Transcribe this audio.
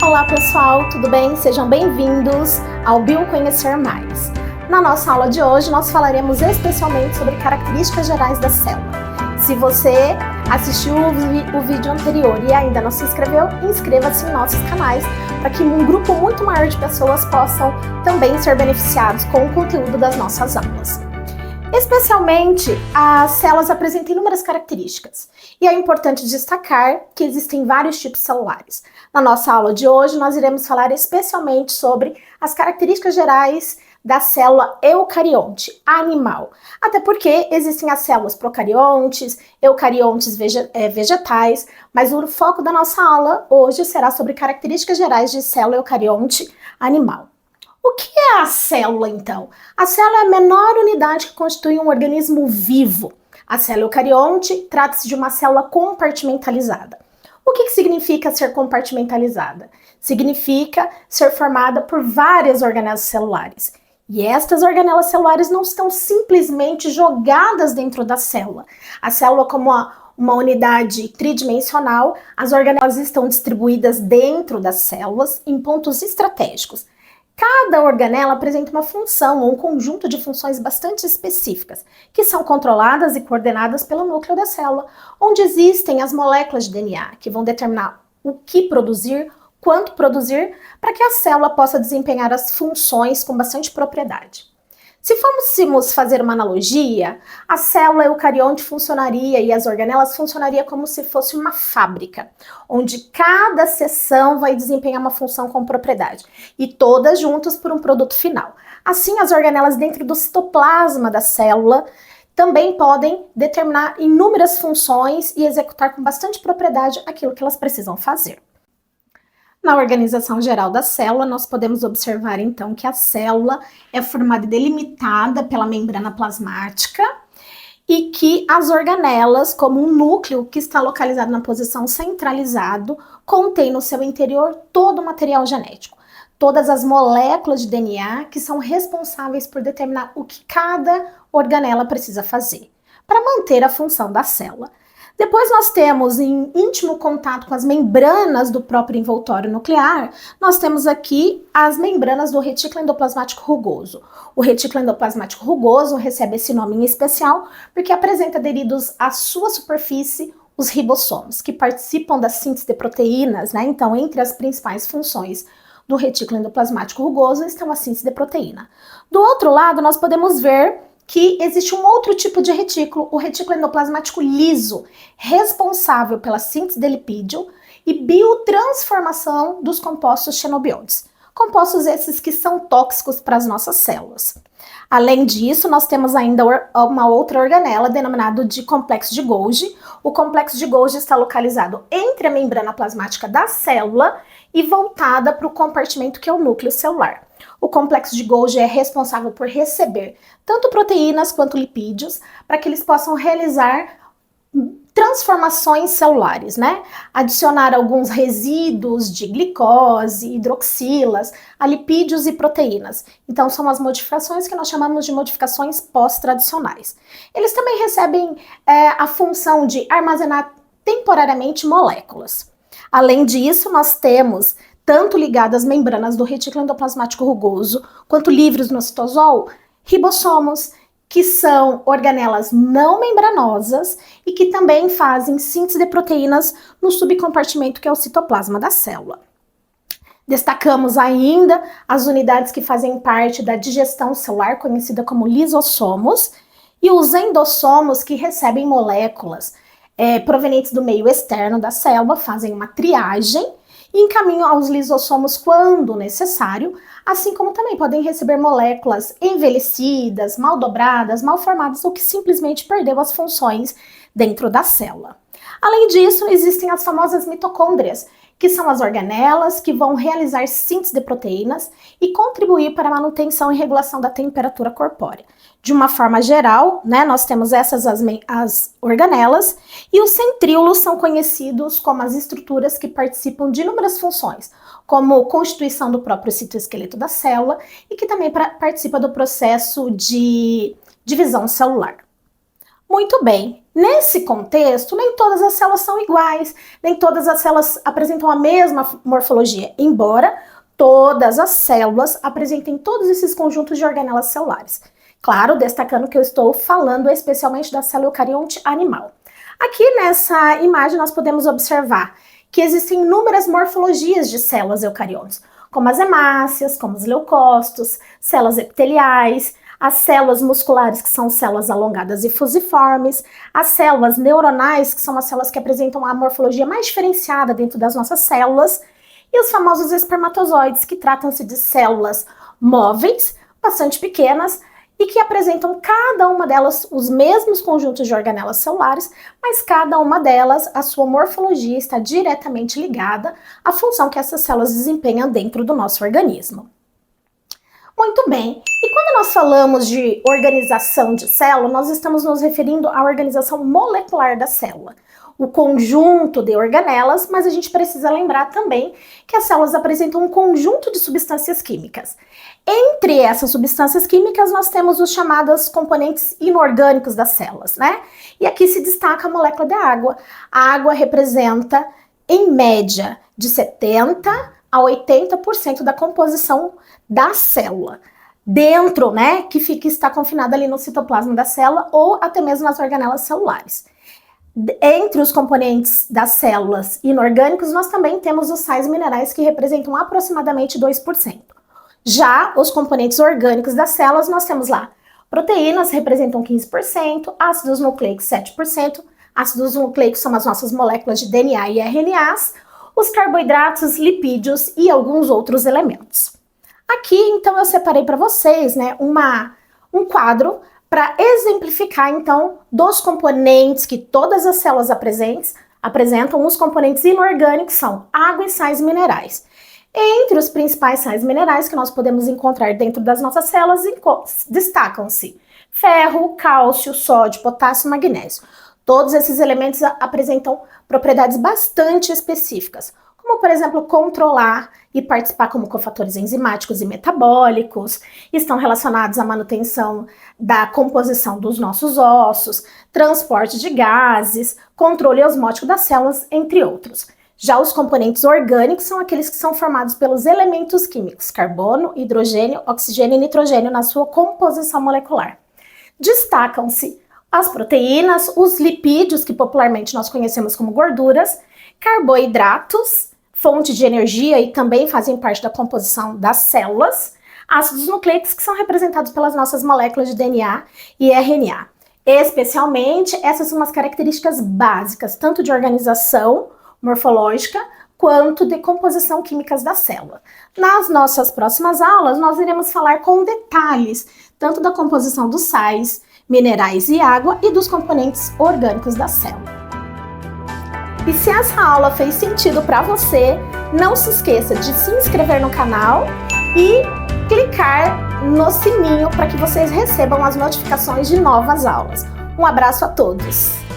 Olá pessoal, tudo bem? Sejam bem-vindos ao Bioconhecer Mais. Na nossa aula de hoje, nós falaremos especialmente sobre características gerais da célula. Se você assistiu o vídeo anterior e ainda não se inscreveu, inscreva-se em nossos canais para que um grupo muito maior de pessoas possam também ser beneficiados com o conteúdo das nossas aulas. Especialmente, as células apresentam inúmeras características, e é importante destacar que existem vários tipos celulares. Na nossa aula de hoje, nós iremos falar especialmente sobre as características gerais da célula eucarionte, animal. Até porque existem as células procariontes, eucariontes vegetais, mas o foco da nossa aula hoje será sobre características gerais de célula eucarionte animal. O que é a célula, então? A célula é a menor unidade que constitui um organismo vivo. A célula eucarionte trata-se de uma célula compartimentalizada. O que significa ser compartimentalizada? Significa ser formada por várias organelas celulares. E estas organelas celulares não estão simplesmente jogadas dentro da célula. A célula, como uma unidade tridimensional, as organelas estão distribuídas dentro das células em pontos estratégicos. Cada organela apresenta uma função ou um conjunto de funções bastante específicas, que são controladas e coordenadas pelo núcleo da célula, onde existem as moléculas de DNA, que vão determinar o que produzir, quanto produzir, para que a célula possa desempenhar as funções com bastante propriedade. Se fôssemos fazer uma analogia, a célula eucarionte funcionaria e as organelas funcionaria como se fosse uma fábrica, onde cada seção vai desempenhar uma função com propriedade, e todas juntas por um produto final. Assim, as organelas dentro do citoplasma da célula também podem determinar inúmeras funções e executar com bastante propriedade aquilo que elas precisam fazer. Na organização geral da célula, nós podemos observar, então, que a célula é formada e delimitada pela membrana plasmática e que as organelas, como um núcleo que está localizado na posição centralizado, contém no seu interior todo o material genético, todas as moléculas de DNA que são responsáveis por determinar o que cada organela precisa fazer para manter a função da célula. Depois nós temos, em íntimo contato com as membranas do próprio envoltório nuclear, nós temos aqui as membranas do retículo endoplasmático rugoso. O retículo endoplasmático rugoso recebe esse nome em especial porque apresenta aderidos à sua superfície os ribossomos, que participam da síntese de proteínas, né? Então, entre as principais funções do retículo endoplasmático rugoso estão a síntese de proteína. Do outro lado, nós podemos ver que existe um outro tipo de retículo, o retículo endoplasmático liso, responsável pela síntese de lipídio e biotransformação dos compostos xenobiontes. Compostos esses que são tóxicos para as nossas células. Além disso, nós temos ainda uma outra organela denominada de complexo de Golgi. O complexo de Golgi está localizado entre a membrana plasmática da célula e voltada para o compartimento que é o núcleo celular. O complexo de Golgi é responsável por receber tanto proteínas quanto lipídios para que eles possam realizar transformações celulares, né? Adicionar alguns resíduos de glicose, hidroxilas, a lipídios e proteínas. Então, são as modificações que nós chamamos de modificações pós-tradicionais. Eles também recebem a função de armazenar temporariamente moléculas. Além disso, nós temos tanto ligadas às membranas do retículo endoplasmático rugoso, quanto livres no citosol, ribossomos, que são organelas não membranosas e que também fazem síntese de proteínas no subcompartimento que é o citoplasma da célula. Destacamos ainda as unidades que fazem parte da digestão celular, conhecida como lisossomos, e os endossomos, que recebem moléculas provenientes do meio externo da célula, fazem uma triagem e encaminham aos lisossomos quando necessário, assim como também podem receber moléculas envelhecidas, mal dobradas, mal formadas ou que simplesmente perdeu as funções dentro da célula. Além disso, existem as famosas mitocôndrias, que são as organelas que vão realizar síntese de proteínas e contribuir para a manutenção e regulação da temperatura corpórea. De uma forma geral, né, nós temos essas as organelas, e os centríolos são conhecidos como as estruturas que participam de inúmeras funções, como constituição do próprio citoesqueleto da célula e que também participa do processo de divisão celular. Muito bem, Nesse contexto, nem todas as células são iguais, nem todas as células apresentam a mesma morfologia, embora todas as células apresentem todos esses conjuntos de organelas celulares. Claro, destacando que eu estou falando especialmente da célula eucarionte animal. Aqui nessa imagem nós podemos observar que existem inúmeras morfologias de células eucariontes, como as hemácias, como os leucócitos, células epiteliais, as células musculares, que são células alongadas e fusiformes, as células neuronais, que são as células que apresentam a morfologia mais diferenciada dentro das nossas células, e os famosos espermatozoides, que tratam-se de células móveis, bastante pequenas, e que apresentam cada uma delas os mesmos conjuntos de organelas celulares, mas cada uma delas, a sua morfologia está diretamente ligada à função que essas células desempenham dentro do nosso organismo. Muito bem, e quando nós falamos de organização de célula, nós estamos nos referindo à organização molecular da célula, o conjunto de organelas, mas a gente precisa lembrar também que as células apresentam um conjunto de substâncias químicas. Entre essas substâncias químicas, nós temos os chamados componentes inorgânicos das células, né? E aqui se destaca a molécula de água. A água representa, em média, de 70% a 80% da composição da célula. Dentro, né, que está confinada ali no citoplasma da célula ou até mesmo nas organelas celulares. Entre os componentes das células inorgânicos, nós também temos os sais minerais que representam aproximadamente 2%. Já os componentes orgânicos das células, nós temos lá proteínas, representam 15%, ácidos nucleicos 7%, ácidos nucleicos são as nossas moléculas de DNA e RNAs, os carboidratos, lipídios e alguns outros elementos. Aqui, então, eu separei para vocês, né, um quadro para exemplificar, então, dos componentes que todas as células apresentam, os componentes inorgânicos são água e sais minerais. Entre os principais sais minerais que nós podemos encontrar dentro das nossas células, destacam-se ferro, cálcio, sódio, potássio e magnésio. Todos esses elementos apresentam propriedades bastante específicas, como, por exemplo, controlar e participar como cofatores enzimáticos e metabólicos, estão relacionados à manutenção da composição dos nossos ossos, transporte de gases, controle osmótico das células, entre outros. Já os componentes orgânicos são aqueles que são formados pelos elementos químicos carbono, hidrogênio, oxigênio e nitrogênio na sua composição molecular. Destacam-se as proteínas, os lipídios, que popularmente nós conhecemos como gorduras, carboidratos, fonte de energia e também fazem parte da composição das células, ácidos nucleicos, que são representados pelas nossas moléculas de DNA e RNA. Especialmente, essas são as características básicas, tanto de organização morfológica, quanto de composição químicas da célula. Nas nossas próximas aulas, nós iremos falar com detalhes, tanto da composição dos sais, minerais e água, e dos componentes orgânicos da célula. E se essa aula fez sentido para você, não se esqueça de se inscrever no canal e clicar no sininho para que vocês recebam as notificações de novas aulas. Um abraço a todos!